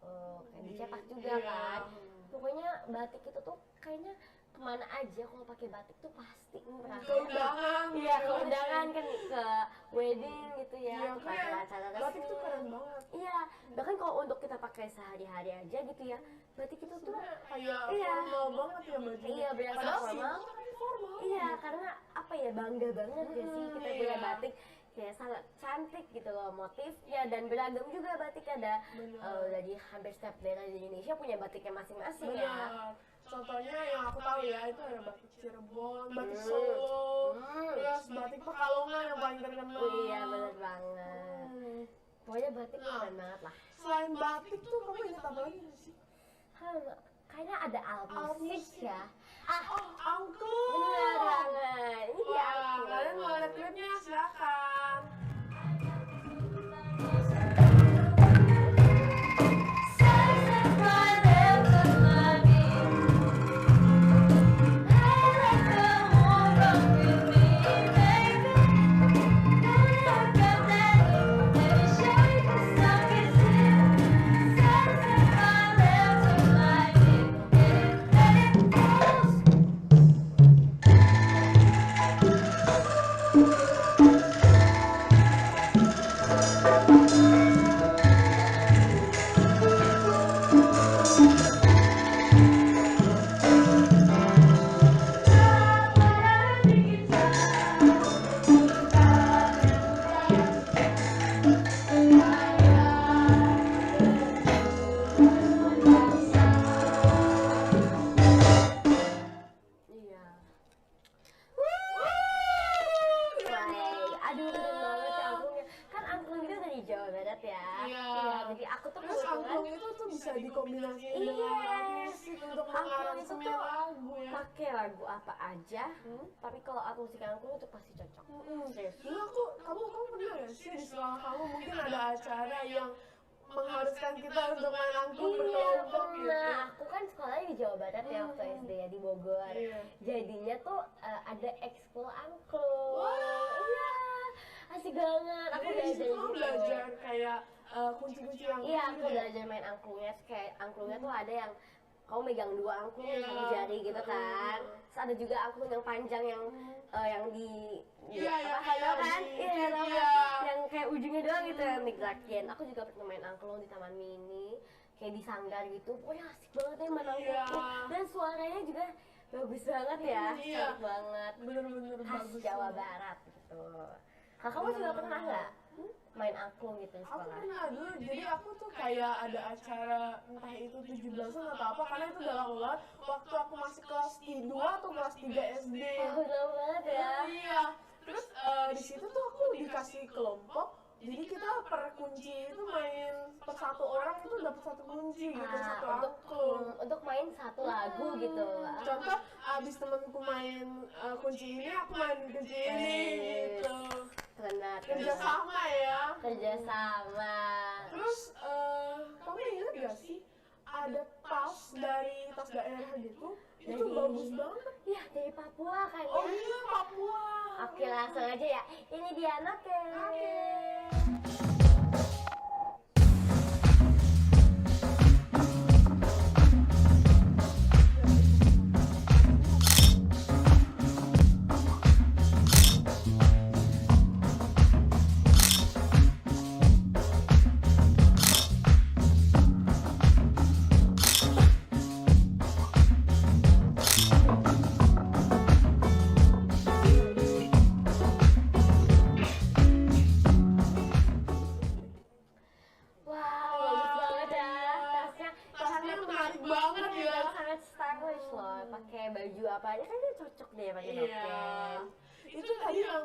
kayak dicetak juga Iya. kan. Pokoknya batik itu tuh kayaknya kemana aja kalau pakai batik tuh pasti merasa Keundangan. iya ke undangan kan, ke wedding gitu ya, Iya, ke keren. acara Batik resmi. tuh keren banget. Iya, bahkan kalau untuk kita pakai sehari-hari aja gitu ya, batik itu tuh Kayak Iya. formal banget ya bajunya. Iya, berasa Padahal formal. simpel tapi formal. iya, karena apa ya, bangga banget ya sih kita punya Iya. batik, kayak sangat cantik gitu loh motifnya, dan beragam juga batik ada. Benar. Dari hampir setiap daerah di Indonesia punya batiknya masing-masing ya. Benar. Contohnya yang aku tahu ya, itu ada batik Cirebon, batik Hmm. Solo, Hmm. terus batik Pekalongan yang paling terkenal. Oh iya, bener banget. Hmm. Pokoknya batik Nah. keren banget lah. Selain batik tuh kamu ingat apa lagi nggak sih? Kayaknya ada alat Alat musik musik. ya. Oh, angklung. Bener banget. Ini dia. Wah, kalian mau lihat klipnya silakan. Jadi aku tuh Terus angklung kebetulan itu tuh bisa dikombinasikan Iya. dengan musik untuk angklung itu mengaransemen tuh lagu ya. pakai lagu apa aja, tapi kalau alat musik angklung itu pasti cocok. Serius. Dulu kamu pernah gak sih di sekolah kamu mungkin ada acara yang mengharuskan kita untuk main angklung Iya berkelompok gitu? pernah. Aku kan sekolahnya di Jawa Barat ya waktu SD ya di Bogor. Iya. Jadinya tuh ada ekskul angklung. Wah. Iya, asik banget. Aku Jadi di situ belajar kamu gitu. belajar kayak kunci-kunci yang Iya, aku belajar main angklungnya. Terus kayak angklungnya tuh ada yang kamu megang 2 angklung Iya. satu jari gitu kan. Terus ada juga angklung yang panjang yang di Iya, apa, yang tahu kayak kan? di- Iya, tahu iya. kan? Yang kayak ujungnya doang gitu yang digerakin. Aku juga pernah main angklung di Taman Mini, kayak di sanggar gitu. Wah, asik banget ya main angklung. Iya. Dan suaranya juga bagus banget ya, Iya. cantik banget. bener-bener Khas bagus Jawa banget. Barat gitu. Nah, kamu juga pernah nggak main angklung gitu di Aku sekolah? pernah dulu, jadi aku tuh kayak ada acara entah itu 17-an atau apa, karena itu udah lama banget waktu aku masih kelas 2 atau kelas 3 SD. Oh, lama banget ya. Iya, terus di situ tuh aku dikasih kelompok, jadi kita per kunci itu main per satu orang itu dapat satu kunci gitu, satu angklung. Untuk main satu lagu gitu. Contoh, abis temenku main kunci ini, aku main kunci ini gitu. Keren banget. Kerja sama ya. Kerjasama. Terus kamu ingat gak sih ada tas dari tas daerah gitu? Itu Dari- bagus banget. Iya, dari Papua kan Oh ya. iya, Papua. Oke, langsung aja ya. Ini dia Noke. Wow, bagus banget ya. Tasnya Tasnya menarik banget ya. dan sangat stylish loh. Pakai baju apa aja kan dia cocok deh pakai Iya. noken. Itu tadi yang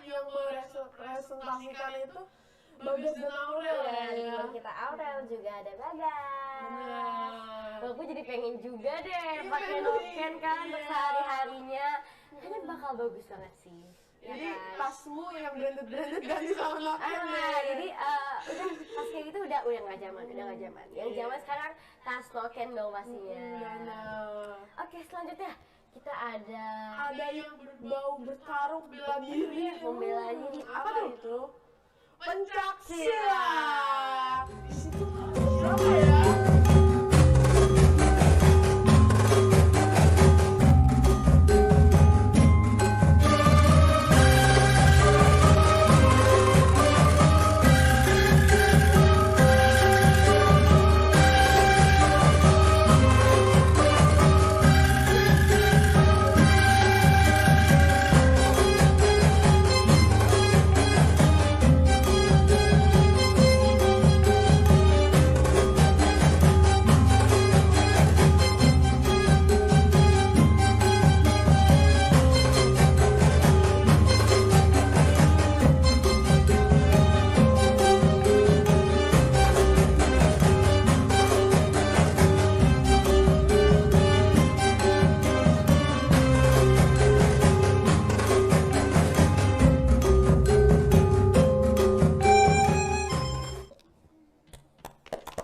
yang merepresentasikan itu Bagas dan Aurel Ya, ya. di teman kita Aurel juga ada Bagas. Benar. Wah, aku jadi pengen juga deh Iya, pakai pengen noken kan untuk iya. sehari-harinya. Kayaknya bakal bagus banget sih. Ya Jadi kan? tasmu yang branded ganti sama noken ya. Jadi udah pas kayak gitu udah nggak zaman, udah nggak zaman. Yang zaman sekarang tas noken dong pastinya. Benar. Oke, selanjutnya kita ada Yang berbau bertarung bela diri. Membela diri. Apa tuh itu? Pencak silat. Di situ siapa ya?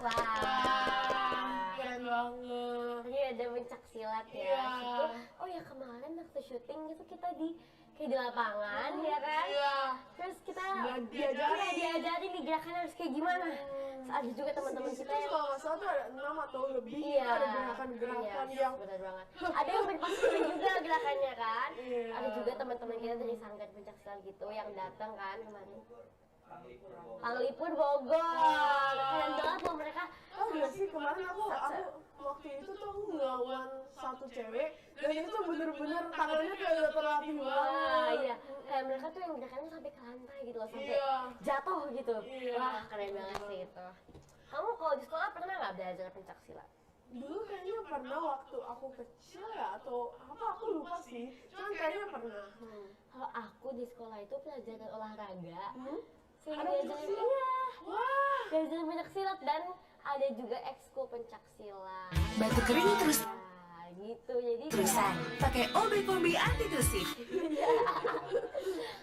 wah. Keren banget. Tadi ada pencak silat ya. Iya. Situ, oh ya kemarin waktu syuting gitu kita kayak di lapangan ya kan. Iya. Terus kita Diajarin. diajarin nih gerakannya harus kayak gimana. Terus ada juga teman-teman Di situ kita yang kalau nggak salah tuh ada 6 atau lebih. iya, Ada gerakan-gerakan iya, yang benar banget. Ada yang berpasung juga gerakannya kan. Iya. Ada juga teman-teman kita dari sanggar pencak silat gitu yang datang kan kemarin. Panglipur Bogor. Keren banget loh mereka. Oh gak sih kemarin aku waktu itu tuh aku ngelawan satu cewek dan itu bener-bener tangannya kayak udah terlatih Wah, banget. iya. Kayak mereka tuh yang gerakannya sampai ke lantai gitu loh, sampai Iya. jatuh gitu. Iya. Wah, keren banget sih itu. Kamu kalau di sekolah pernah nggak belajar pencak silat? Dulu kayaknya pernah waktu aku kecil ya atau apa aku lupa sih. Cuman kayaknya pernah. Kalau aku di sekolah itu pelajaran olahraga Sering Ada diajarin, pencaksilat? iya, Wah, diajarin pencak dan ada juga ekskul pencaksilat. Batu kering terus Nah, gitu. Jadi terusan. Pakai OB kombi anti tusif.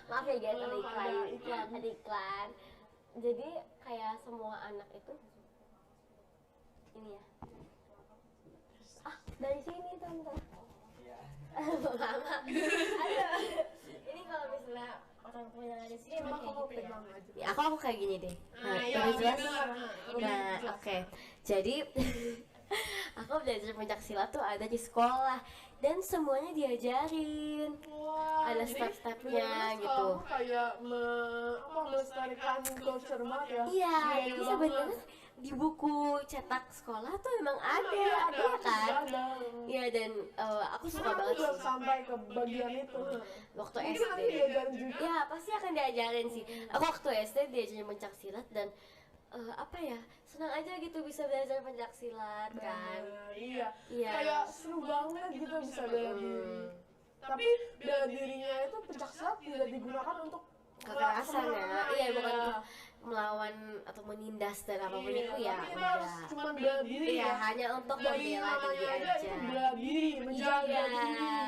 maaf ya guys, ada iklan. ada iklan. Ada iklan. Jadi kayak semua anak itu ini ya. Ah, dari sini tante. Iya. Mama. Aduh. Ini kalau misalnya orang punya di sini coba emang kamu kayak gitu ya. pegang aja. Ya, aku kayak gini deh. Nah, iya, lebih jelas. benar. Nah, oke. Jadi aku belajar pencaksilat tuh ada di sekolah dan semuanya diajarin. Wah, Ada jadi step-stepnya bener-bener gitu. sekolahmu kayak melestarikan culture banget ya. Iya, Budaya jadi banget. sebenarnya di buku cetak sekolah tuh emang ada, Iya, iya kan? Ada. Iya dan aku suka Karena banget aku belum sih sampai ke bagian itu. waktu Mungkin SD. nanti diajarin juga. Ya pasti akan diajarin sih. Aku waktu SD diajarin pencaksilat dan apa ya senang aja gitu bisa belajar pencaksilat kan. Nah, iya. Iya. Kayak seru banget gitu bisa bela diri. Tapi bela dirinya itu pencaksilat tidak digunakan untuk Kekerasan ya, iya bukan Iya. untuk melawan atau menindas dan apapun itu ya Tapi kita harus enggak. cuma bela diri Iya ya. hanya untuk Dari membela diri namanya aja aja. itu bela diri, menjaga Iya,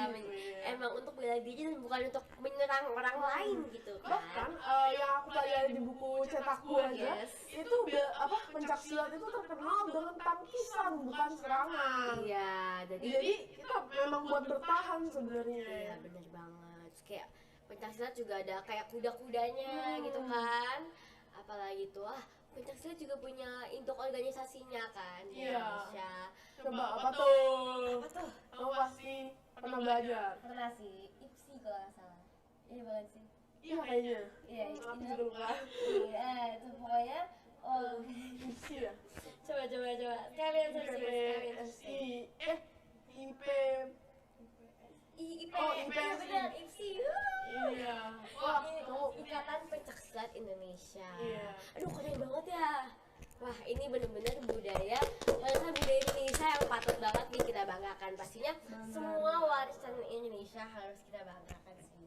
diri. emang untuk bela diri dan bukan untuk menyerang orang lain gitu Bahkan kan. yang aku pelajari di buku cetakku aja, Yes. itu pencaksilat itu terkenal dengan tangkisan bukan serangan. Iya, jadi Jadi kita memang buat bertahan sebenarnya. iya benar banget. Terus kayak pencaksilat juga ada kayak kuda-kudanya gitu kan. Apalagi tuh pencaksilat juga punya induk organisasinya kan di Iya. Indonesia. Coba apa tuh? Apa tuh? Kamu pasti pernah belajar. Pernah sih, IPSI kalau nggak salah. Iya banget sih. Iya kayaknya. Iya, Aku juga lupa. Iya, itu pokoknya Isi ya. coba. Sekalian IPSI. IP. IP, Oh, iya IPSI. benar, IPSI. Iya. Wah, kamu. Ikatan Pencaksilat Indonesia. Iya. Aduh, keren banget ya. Wah, ini benar-benar budaya Indonesia yang patut banget nih kita banggakan. Pastinya semua warisan Indonesia harus kita banggakan sih.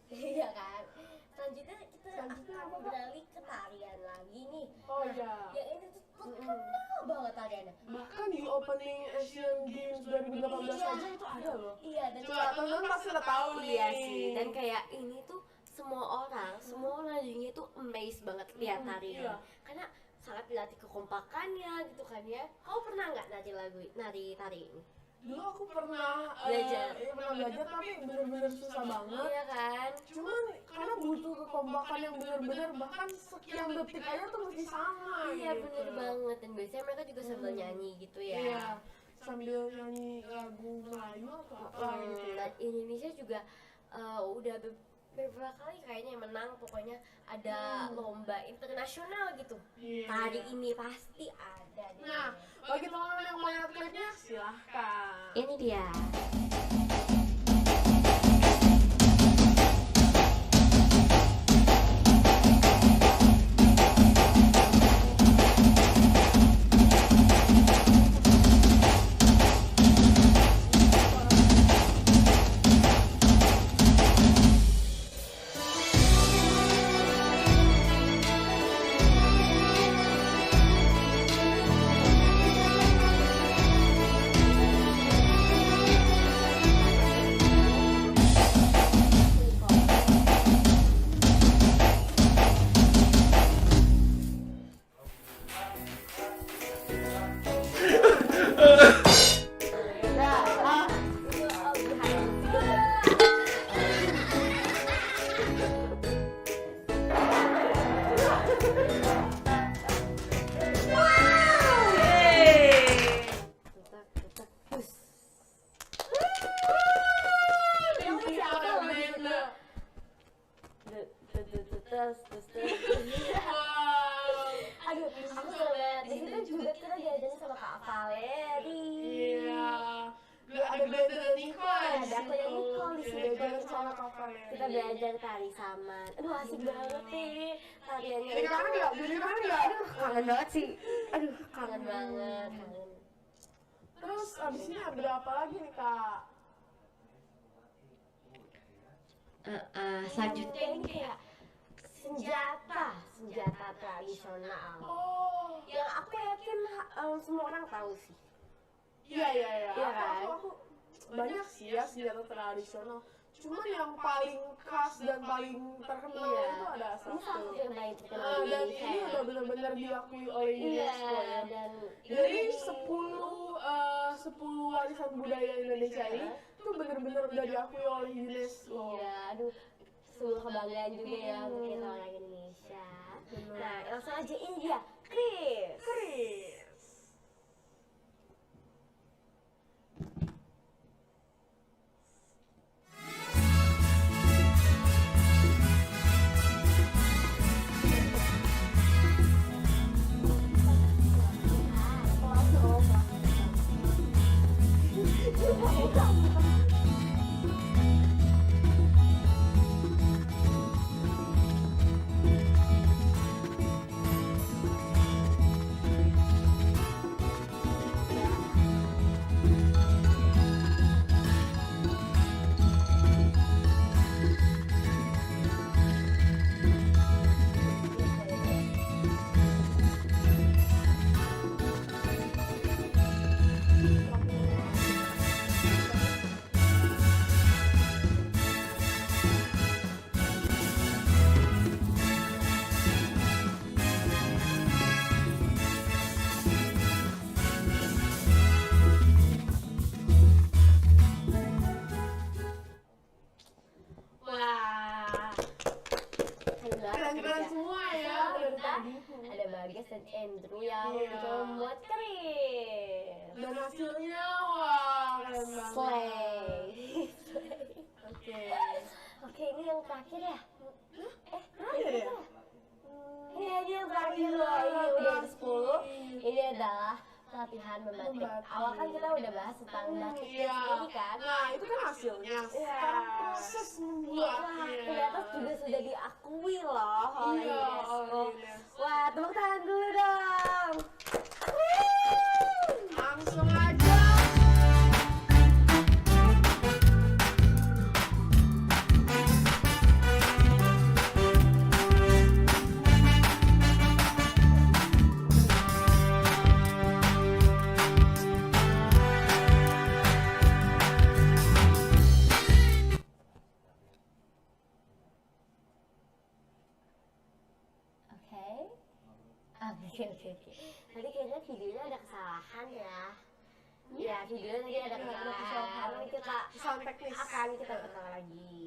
Iya kan? Selanjutnya kita akan beralih ke tarian lagi nih. Oh Nah, iya. yang ini tuh terkenal banget tariannya. Bahkan di opening Asian Games 2018 aja itu ada loh. Iya, dan Coba teman-teman pasti udah tahu nih. iya sih. Dan kayak ini tuh semua orang di dunia tuh amazed banget lihat tari ini. Iya. Karena sangat dilatih kekompakannya gitu kan ya. Kamu pernah nggak nari tari ini? Dulu aku pernah Belajar. pernah belajar tapi bener-bener susah banget. Iya kan? Cuman karena butuh kekompakan yang bener-bener bahkan sekian detik aja tuh mesti sama. Iya gitu. bener banget dan biasanya mereka juga sambil nyanyi gitu ya. Iya. Sambil nyanyi lagu Melayu atau apa gitu. ya. Dan Indonesia juga udah beberapa kali kayaknya yang menang, pokoknya ada lomba internasional gitu. Iya. Tari ini pasti ada di Nah, Indonesia. bagi teman-teman yang mau lihat klipnya silahkan. Ini dia. Aduh, aku sebenarnya di situ juga kita diajarin sama Kak Valeri. Iya. Ada beda Nicole. Ada aku yang Nicole di situ. Belajar sama Kak Valeri. Kita belajar tari saman. Aduh, asik banget nih tariannya. Jadi kangen nggak? Jadi kangen nggak? Kangen banget sih. Aduh, kangen banget. Kangen. Terus abis ini ada apa lagi nih Kak? Selanjutnya ini kayak senjata tradisional. Oh, Yang aku yakin semua orang tahu sih. iya. Iya kan? Aku banyak sih ya senjata tradisional. Cuman yang paling khas dan paling terkenal itu ada Ini salah satu. satu yang paling terkenal Nah, di dan Indonesia. ini udah benar-benar diakui oleh Iya, UNESCO ya. dan Dari 10 warisan budaya Indonesia ini tuh benar-benar udah diakui oleh UNESCO. iya, aduh, sebuah kebanggaan juga ya untuk kita orang Indonesia. Nah, langsung aja India, Chris. Wah, Keren-keren semua ya dari tadi. ada Bagas dan Andrew yang Iya. membuat Chris. Dan hasilnya wah keren banget. Slay. Oke. Oke, ini yang terakhir ya? Terakhir ya? Iya, ini yang terakhir loh. Ini udah yang 10. Ini adalah latihan membatik. Membatik. Awal kan kita udah bahas tentang batik Iya. sendiri kan? Nah, itu kan hasilnya. Sekarang proses Wah, membuatnya. ternyata juga sudah diakui loh oleh Iya, UNESCO. oleh UNESCO. Wah, tepuk tangan dulu dong. Langsung aja. Oke. Tadi kayaknya videonya ada kesalahan ya. Ya, videonya tadi ada kesalahan. Nanti kita Kesalahan teknis. akan kita putar lagi.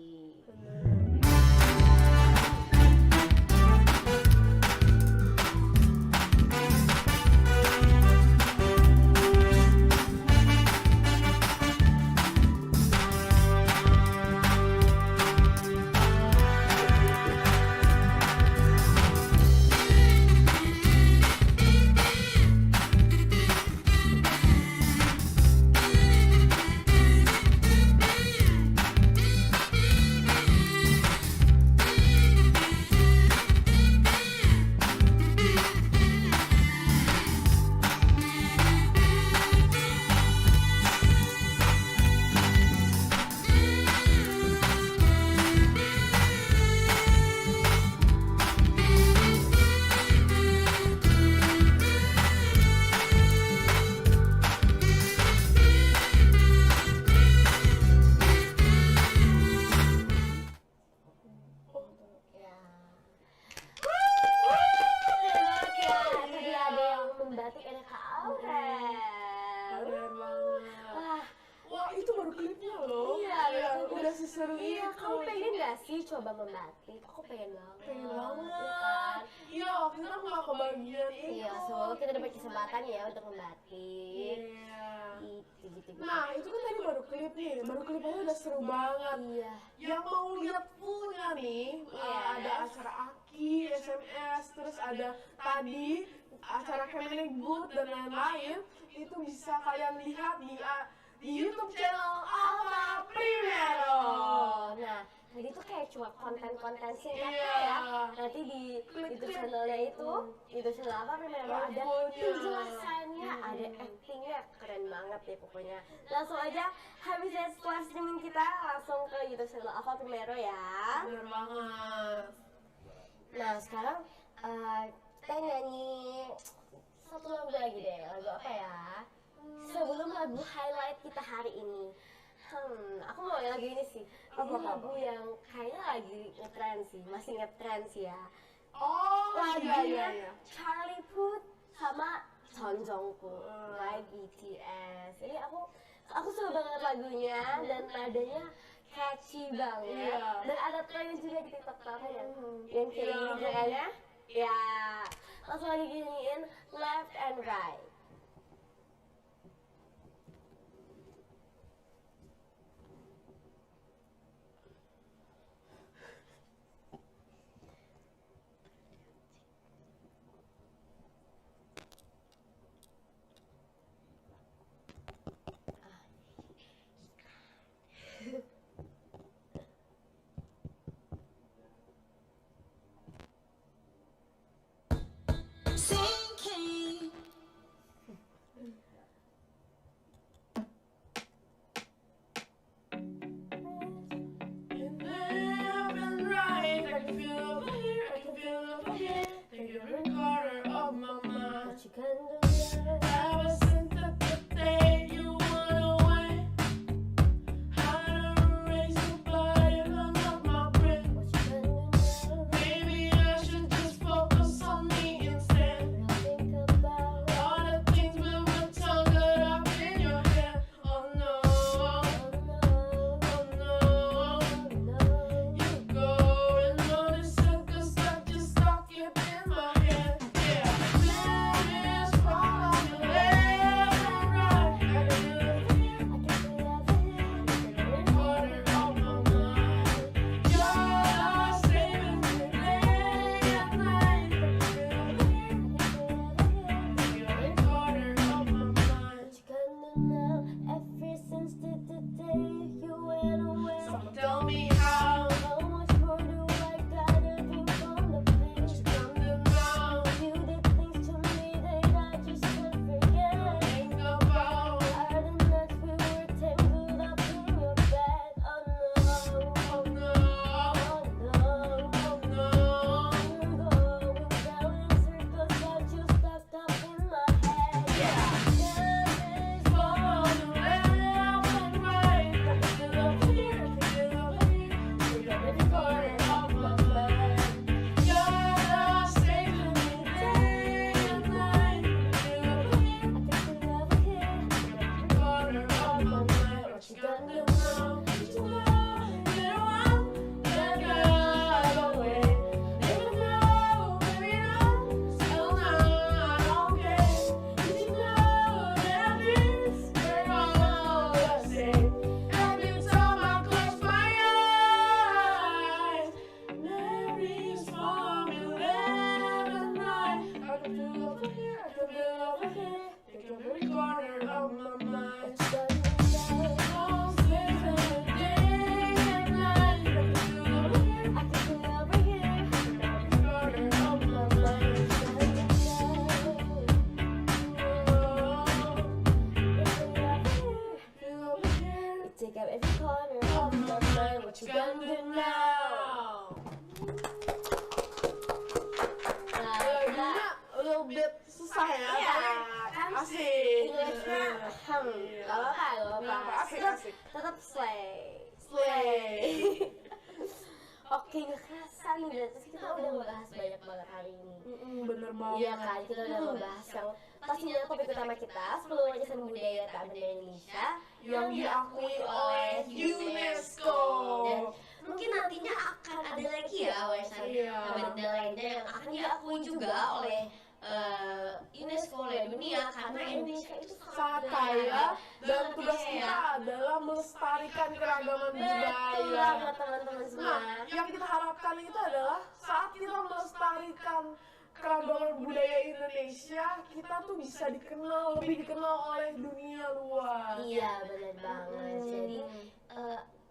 Ya. Hebat ya. Tadi ada yang membatik, ada Kak Aurel. Keren banget. Wah, Wah, itu baru klipnya loh. Iya, itu. Udah seseru iya, itu. kamu pengen gak sih coba membatik? Aku pengen banget. Pengen Iya banget. kan? Iya, waktu itu aku nggak kebagian itu. Iya, semoga kita dapat kesempatan ya untuk membatik. Iya. Gitu. Nah, itu kan tadi baru klip nih. Baru klip aja udah seru banget. Iya. Yang mau lihat fullnya nih, Iya. ada acara Aki, SMS, terus ada tadi acara Kemendikbud dan lain-lain. Itu bisa kalian lihat di YouTube channel Alma Primero. Oh, nah, tadi tuh kayak cuma konten-konten singkatnya Iya. ya. Nanti di YouTube channelnya itu, YouTube channel apa memang ada Logonya. penjelasannya, ada actingnya, keren banget ya pokoknya. Langsung aja habis dari setelah streaming kita langsung ke YouTube channel Alpha Primero ya. Bener banget. Nah sekarang kita nyanyi satu lagu lagi deh. Lagu apa ya? Sebelum lagu highlight kita hari ini. Aku mau lagu ini sih. Ini lagu yang kayaknya lagi ngetren sih, masih ngetren sih ya. Oh Lagunya Charlie Puth sama Son Jongkook, like BTS. Jadi aku suka banget lagunya dan nadanya catchy banget. Dan ada tren juga di TikTok yang kayak gini caranya. Ya, langsung lagi giniin left and right. Sinking. Left and right, I can feel over here, I can feel over here. Take every corner of my mind. What you gonna do? Ever since the day you went away, how to erase the blood in my brain. What you gonna do? Maybe I should just focus on me instead. When I think about All the things we were tangled up in your head. Oh no, oh no, oh no. oh no. You go and on a circus that just stuck it in my head. Yeah, let us follow you left and right. I can do it I can feel everything. corner of my mind. You're saving me day and night. You're in corner of my mind. What you gonna know? Ever since the day you went away, Someone tell me how how much more do I gotta think on the page? you come to know. You did things to me that I just can't forget. Think about Are the nights we were tangled up in your bed? Oh no, oh no, oh no. oh no. You're going down in circles, got you stuck up in my head. Yeah, Follow the left and right. I can feel over here, I can feel over here. You're every corner of my mind. You're saving me day and night. You're over here, every corner of my mind. What you gonna do now? What you know? You don't want that girl away. Even though, baby, I'm still not okay. Did you know that we're all the same? Every time I close my eyes, memories form me left and right. I can feel over here, I can feel over here. Think of every corner of my mind. All living day and night. I can feel over here, I can feel over here. every corner of my mind. Feel over here. Take up every corner of my mind. What you gonna do now? Lagunya a little bit susah ya, Iya, tapi kan asik. Englishnya, gak apa-apa. Asik, asik. Tetap slay. Slay. Oke, gak kerasa nih, terus kita udah ngebahas banyak banget hari ini. Bener banget. Iya kan, kita udah ngebahas yang pastinya topik utama kita 10 warisan budaya tak benda Indonesia Yang diakui oleh UNESCO. dan mungkin nantinya akan ada lagi ya warisan Iya. benda lainnya yang akan diakui juga oleh UNESCO, oleh dunia, karena Indonesia itu Sangat kaya dan tugas kita adalah melestarikan keragaman Betul budaya. banget teman-teman semua. Nah, yang kita harapkan itu adalah saat kita melestarikan keragaman budaya Indonesia, kita tuh bisa lebih dikenal oleh dunia luar. Iya benar banget. Jadi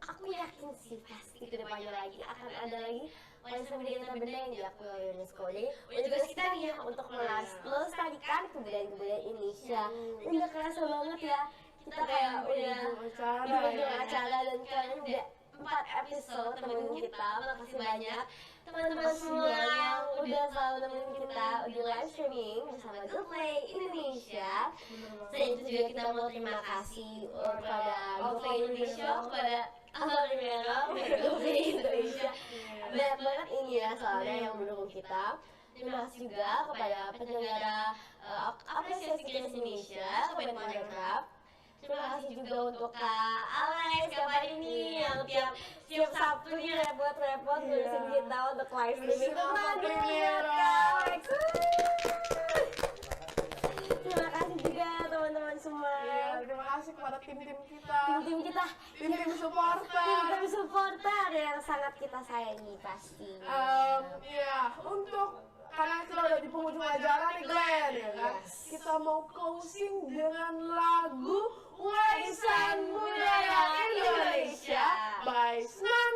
aku yakin sih pasti kedepannya lagi akan ada lagi warisan budaya tak benda yang diakui oleh UNESCO. Jadi tugas kita nih ya untuk melestarikan kebudayaan Indonesia. Ini gak kerasa banget ya. Kita kayak udah Acara di ujung acara dan kalian udah 4 episode temenin kita. Makasih banyak teman-teman semua yang udah selalu nemenin kita di live streaming bersama Good Play Indonesia. Selain itu juga kita mau terima kasih kepada Good Play Indonesia, kepada Alfa Primero, kepada Good Play Indonesia. Banyak banget ini ya soalnya yang mendukung kita. Terima kasih juga kepada penyelenggara apresiasi kreasi Indonesia, Sobat Marekraf. Terima kasih juga untuk Kak Alex, Kak Farini yang tiap Sabtu ini repot-repot ngurusin kita untuk live streaming. Terima Kak Alex. Terima kasih juga teman-teman semua. Iya, terima kasih kepada tim-tim kita. Tim-tim kita, Tim-tim supporter. tim-tim supporter yang sangat kita sayangi pasti. Ya, untuk karena kita udah di penghujung acara nih Glenn, ya kan? Kita mau closing dengan lagu Warisan Budaya Indonesia by Snan